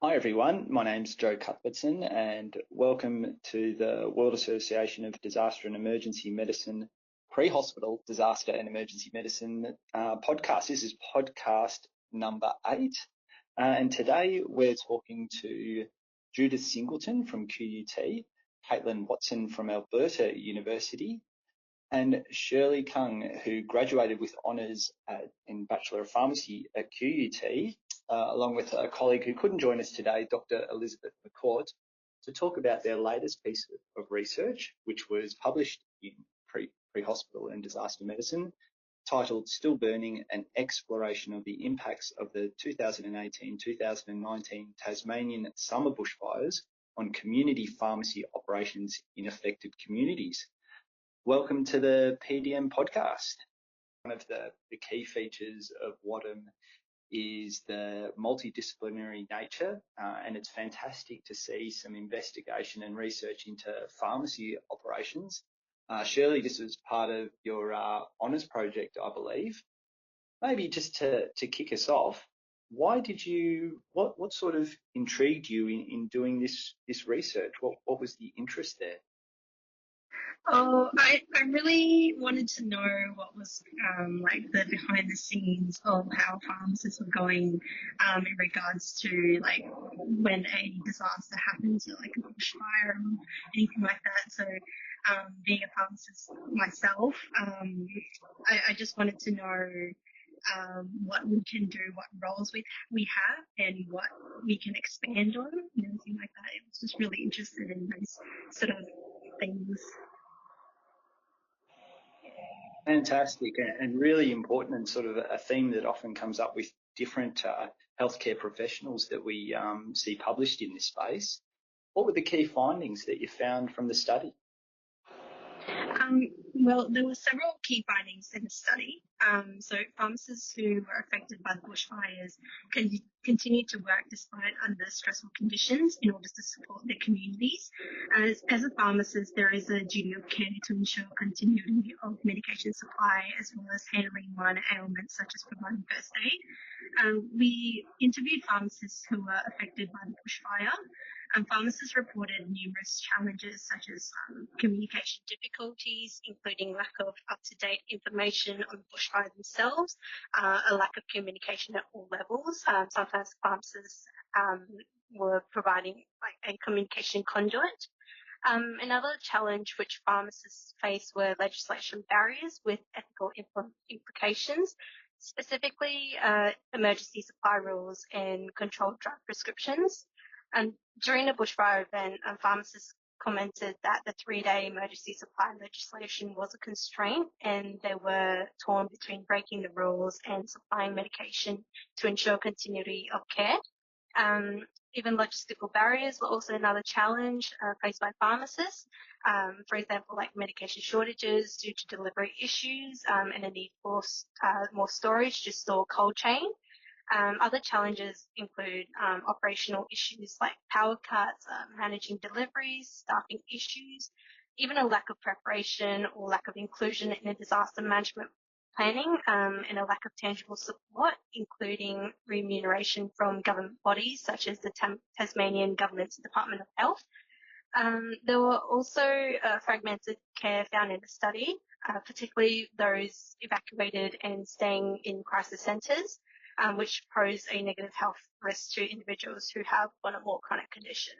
Hi everyone, my name's Joe Cuthbertson and welcome to the World Association of Disaster and Emergency Medicine Pre-Hospital Disaster and Emergency Medicine podcast. This is podcast number 8 and today we're talking to Judith Singleton from QUT, Kaitlyn Watson from Alberta University and Sherley Khng, who graduated with honours in Bachelor of Pharmacy at QUT, along with a colleague who couldn't join us today, Dr. Elizabeth McCourt, to talk about their latest piece of research, which was published in Pre-Hospital and Disaster Medicine, titled Still Burning, an Exploration of the Impacts of the 2018-2019 Tasmanian Summer Bushfires on Community Pharmacy Operations in Affected Communities. Welcome to the PDM podcast. One of the key features of WADM is the multidisciplinary nature, and it's fantastic to see some investigation and research into pharmacy operations. Shirley, this was part of your honours project, I believe. Maybe just to kick us off, why did you, what sort of intrigued you in doing this research? What was the interest there? Oh, I really wanted to know what was like the behind the scenes of how pharmacists were going in regards to like when a disaster happens, like a bushfire or anything like that. So being a pharmacist myself, I just wanted to know what we can do, what roles we have, and what we can expand on, and everything like that. I was just really interested in those sort of things. Fantastic and really important, and sort of a theme that often comes up with different healthcare professionals that we see published in this space. What were the key findings that you found from the study? Well, there were several key findings in the study. So pharmacists who were affected by the bushfires continued to work despite under stressful conditions in order to support their communities. As a pharmacist, there is a duty of care to ensure continuity of medication supply as well as handling minor ailments such as providing first aid. We interviewed pharmacists who were affected by the bushfire. Pharmacists reported numerous challenges such as communication difficulties, including lack of up-to-date information on the bushfire themselves, a lack of communication at all levels. Sometimes pharmacists were providing like a communication conduit. Another challenge which pharmacists faced were legislation barriers with ethical implications, specifically emergency supply rules and controlled drug prescriptions. During the bushfire event, pharmacists commented that the 3-day emergency supply legislation was a constraint and they were torn between breaking the rules and supplying medication to ensure continuity of care. Even logistical barriers were also another challenge faced by pharmacists. For example, like medication shortages due to delivery issues and a need for more storage to store cold chain. Other challenges include operational issues like power cuts, managing deliveries, staffing issues, even a lack of preparation or lack of inclusion in a disaster management planning, and a lack of tangible support, including remuneration from government bodies such as the Tasmanian Government's Department of Health. There were also fragmented care found in the study, particularly those evacuated and staying in crisis centres, which pose a negative health risk to individuals who have one or more chronic condition.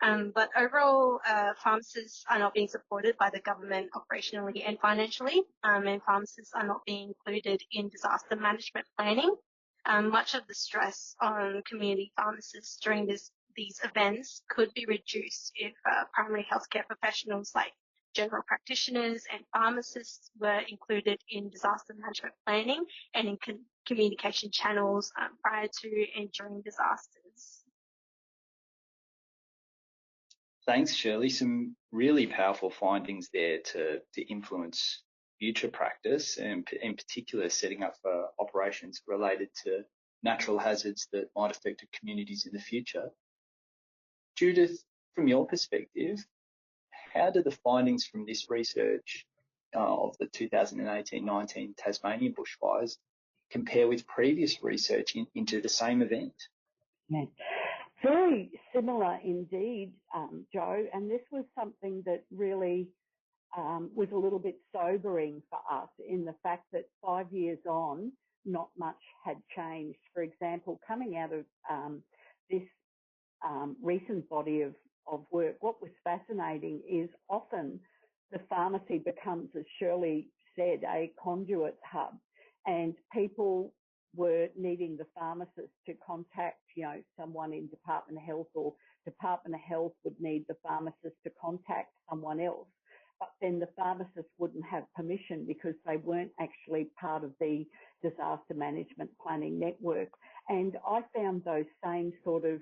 But overall, pharmacists are not being supported by the government operationally and financially, and pharmacists are not being included in disaster management planning. Much of the stress on community pharmacists during these events could be reduced if primary healthcare professionals like general practitioners and pharmacists were included in disaster management planning and in communication channels prior to and during disasters. Thanks, Shirley. Some really powerful findings there to influence future practice, and in particular setting up for operations related to natural hazards that might affect communities in the future. Judith, from your perspective, how do the findings from this research of the 2018-19 Tasmanian bushfires compare with previous research into the same event? Very similar indeed, Joe, and this was something that really was a little bit sobering for us in the fact that 5 years on, not much had changed. For example, coming out of this recent body of work, what was fascinating is often the pharmacy becomes, as Sherley said, a conduit hub, and people were needing the pharmacist to contact, someone in Department of Health, or Department of Health would need the pharmacist to contact someone else. But then the pharmacist wouldn't have permission because they weren't actually part of the disaster management planning network. And I found those same sort of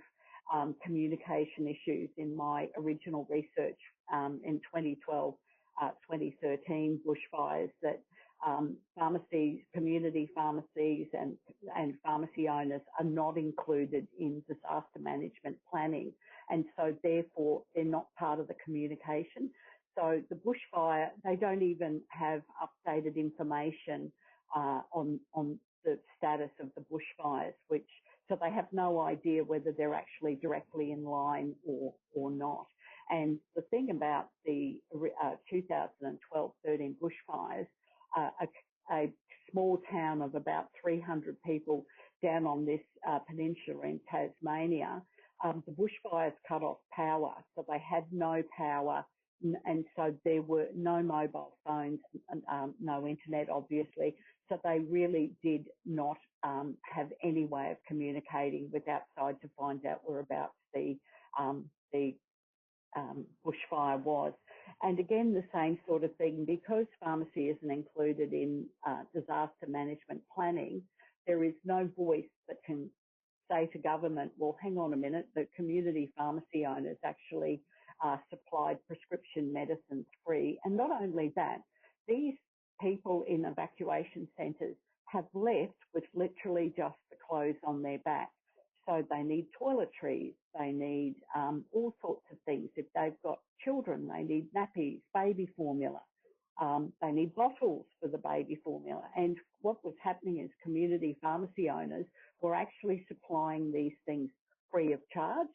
communication issues in my original research in 2012, 2013 bushfires, that pharmacies, community pharmacies and pharmacy owners are not included in disaster management planning. And so therefore they're not part of the communication. So the bushfire, they don't even have updated information on the status of the bushfires, so they have no idea whether they're actually directly in line or not. And the thing about the 2012-13 bushfires, a small town of about 300 people down on this peninsula in Tasmania, the bushfires cut off power, so they had no power. And so there were no mobile phones, no internet, obviously. So they really did not have any way of communicating with outside to find out whereabouts the bushfire was. And again, the same sort of thing, because pharmacy isn't included in disaster management planning, there is no voice that can say to government, well, hang on a minute, the community pharmacy owners actually supplied prescription medicines free. And not only that, these people in evacuation centres have left with literally just the clothes on their back. So they need toiletries, they need all sorts of things. If they've got children, they need nappies, baby formula. They need bottles for the baby formula. And what was happening is community pharmacy owners were actually supplying these things free of charge.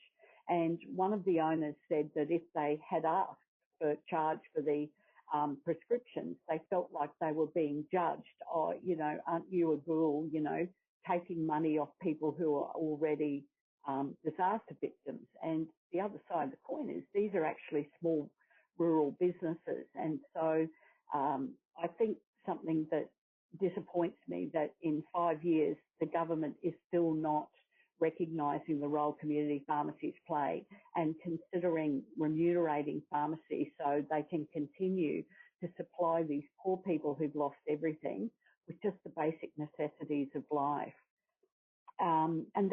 And one of the owners said that if they had asked for charge for the prescriptions, they felt like they were being judged. Oh, aren't you a ghoul, taking money off people who are already disaster victims? And the other side of the coin is these are actually small rural businesses. And so I think something that disappoints me that in 5 years, the government is still not recognising the role community pharmacies play and considering remunerating pharmacies so they can continue to supply these poor people who've lost everything with just the basic necessities of life. And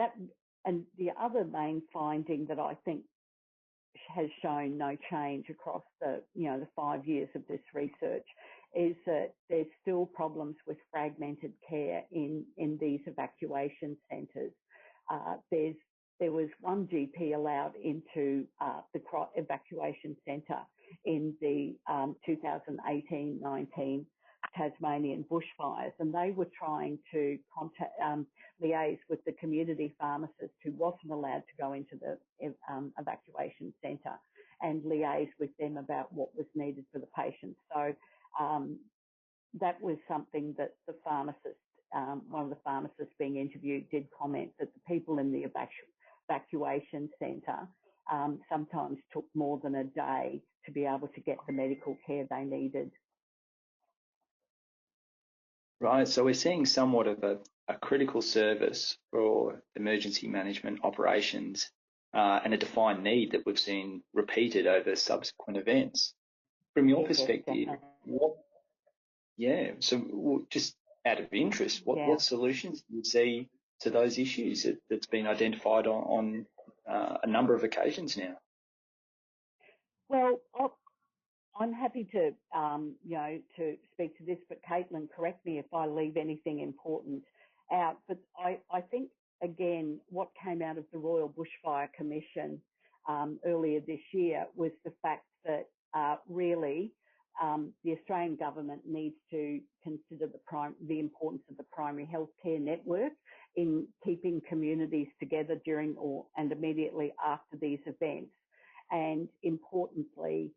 the other main finding that I think has shown no change across the 5 years of this research is that there's still problems with fragmented care in these evacuation centres. There was one GP allowed into the evacuation centre in the 2018-19 Tasmanian bushfires, and they were trying to liaise with the community pharmacist who wasn't allowed to go into the evacuation centre and liaise with them about what was needed for the patients. So that was something that the pharmacist, one of the pharmacists being interviewed, did comment that the people in the evacuation centre sometimes took more than a day to be able to get the medical care they needed. Right, so we're seeing somewhat of a critical service for emergency management operations and a defined need that we've seen repeated over subsequent events. From your perspective, so just out of interest, what solutions do you see to those issues that's been identified on a number of occasions now? Well, I'm happy to, to speak to this, but Kaitlyn, correct me if I leave anything important out. But I think, again, what came out of the Royal Bushfire Commission earlier this year was the fact that really the Australian government needs to consider the importance of the primary healthcare network in keeping communities together during and immediately after these events. And importantly,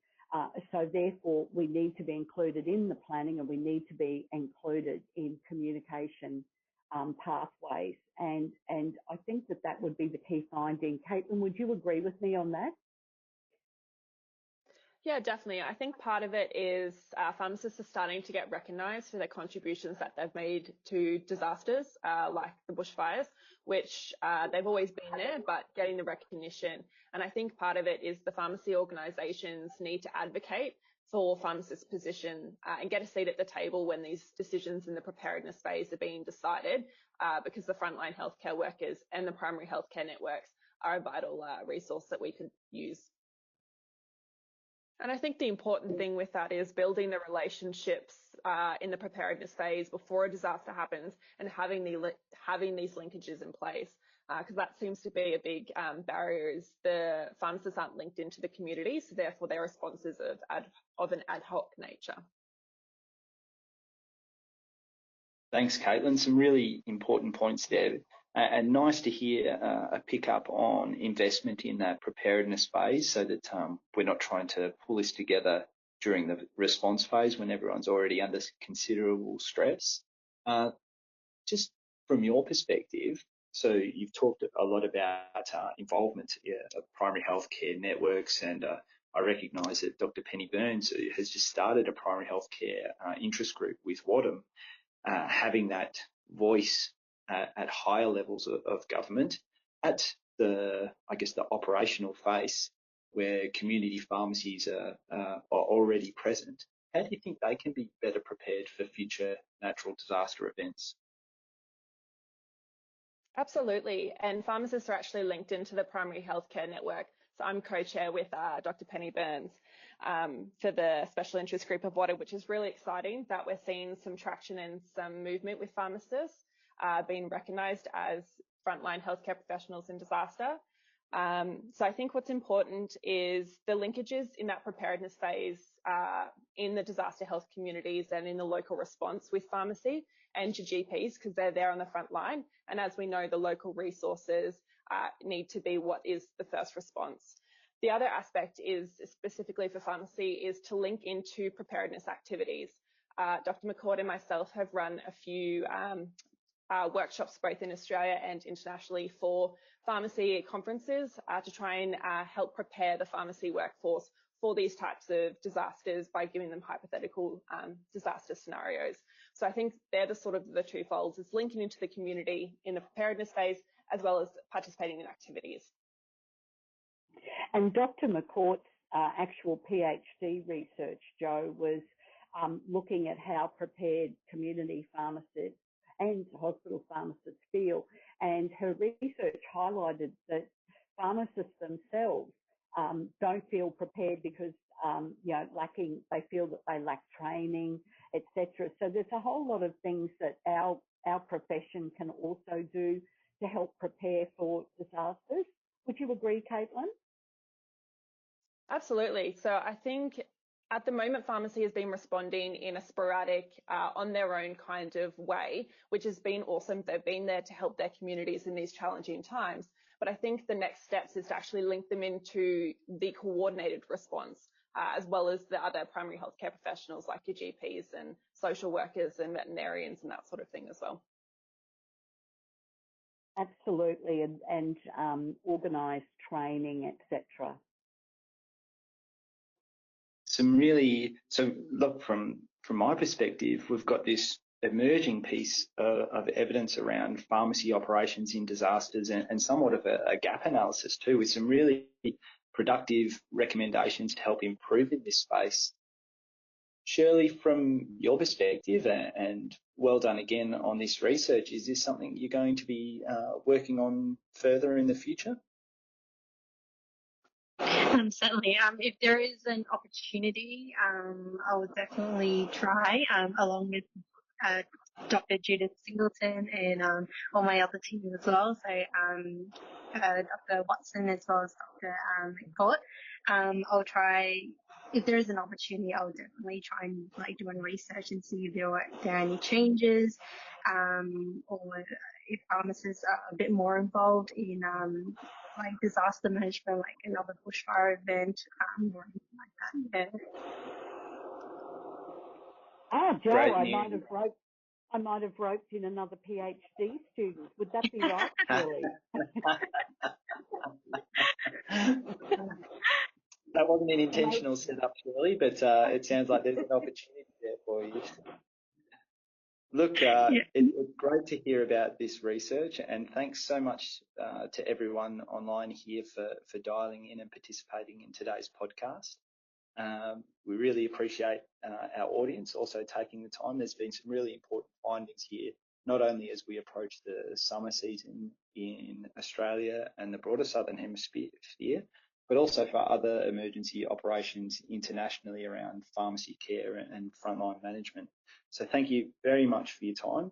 so therefore we need to be included in the planning, and we need to be included in communication pathways. And I think that would be the key finding. Kaitlyn, would you agree with me on that? Yeah, definitely. I think part of it is pharmacists are starting to get recognised for their contributions that they've made to disasters like the bushfires, which they've always been there, but getting the recognition. And I think part of it is the pharmacy organisations need to advocate for pharmacists' position and get a seat at the table when these decisions in the preparedness phase are being decided, because the frontline healthcare workers and the primary healthcare networks are a vital resource that we could use. And I think the important thing with that is building the relationships in the preparedness phase before a disaster happens, and having these linkages in place, because that seems to be a big barrier, is the pharmacists aren't linked into the community, so therefore their responses of an ad hoc nature. Thanks, Kaitlyn. Some really important points there. And nice to hear a pick up on investment in that preparedness phase, so that we're not trying to pull this together during the response phase when everyone's already under considerable stress. Just from your perspective, so you've talked a lot about involvement of primary healthcare networks, and I recognise that Dr. Penny Burns has just started a primary healthcare interest group with Wadham, having that voice at higher levels of government at the operational phase where community pharmacies are already present. How do you think they can be better prepared for future natural disaster events? Absolutely, and pharmacists are actually linked into the primary healthcare network. So I'm co-chair with Dr. Penny Burns for the special interest group of Water, which is really exciting that we're seeing some traction and some movement with pharmacists being recognised as frontline healthcare professionals in disaster. So I think what's important is the linkages in that preparedness phase in the disaster health communities and in the local response with pharmacy and to GPs, because they're there on the front line. And as we know, the local resources need to be what is the first response. The other aspect is, specifically for pharmacy, is to link into preparedness activities. Dr. McCord and myself have run a few workshops both in Australia and internationally for pharmacy conferences to try and help prepare the pharmacy workforce for these types of disasters by giving them hypothetical disaster scenarios. So I think they're the sort of the two folds, is linking into the community in the preparedness phase as well as participating in activities. And Dr. McCourt's actual PhD research, Jo, was looking at how prepared community pharmacists and hospital pharmacists feel. And her research highlighted that pharmacists themselves don't feel prepared because, they feel that they lack training, etc. So there's a whole lot of things that our profession can also do to help prepare for disasters. Would you agree, Kaitlyn? Absolutely. So I think at the moment, pharmacy has been responding in a sporadic, on their own kind of way, which has been awesome. They've been there to help their communities in these challenging times. But I think the next steps is to actually link them into the coordinated response, as well as the other primary healthcare professionals like your GPs and social workers and veterinarians and that sort of thing as well. Absolutely, and organised training, etc. So look, from my perspective, we've got this emerging piece of evidence around pharmacy operations in disasters and somewhat of a gap analysis too, with some really productive recommendations to help improve in this space. Sherley, from your perspective, and well done again on this research, is this something you're going to be working on further in the future? Certainly. If there is an opportunity, I would definitely try, along with Dr. Judith Singleton and all my other team as well. So Dr. Watson as well as Dr. McCord. I'll try, if there is an opportunity, I'll definitely try and do research and see if there are any changes or if pharmacists are a bit more involved in like disaster management, like another bushfire event or anything like that. Yeah. Joe, Great I news. might have roped in another PhD student. Would that be right, Shirley? That wasn't an intentional setup, Shirley, but it sounds like there's an opportunity there for you. Look, it's great to hear about this research, and thanks so much to everyone online here for dialing in and participating in today's podcast. We really appreciate our audience also taking the time. There's been some really important findings here, not only as we approach the summer season in Australia and the broader Southern Hemisphere, but also for other emergency operations internationally around pharmacy care and frontline management. So thank you very much for your time.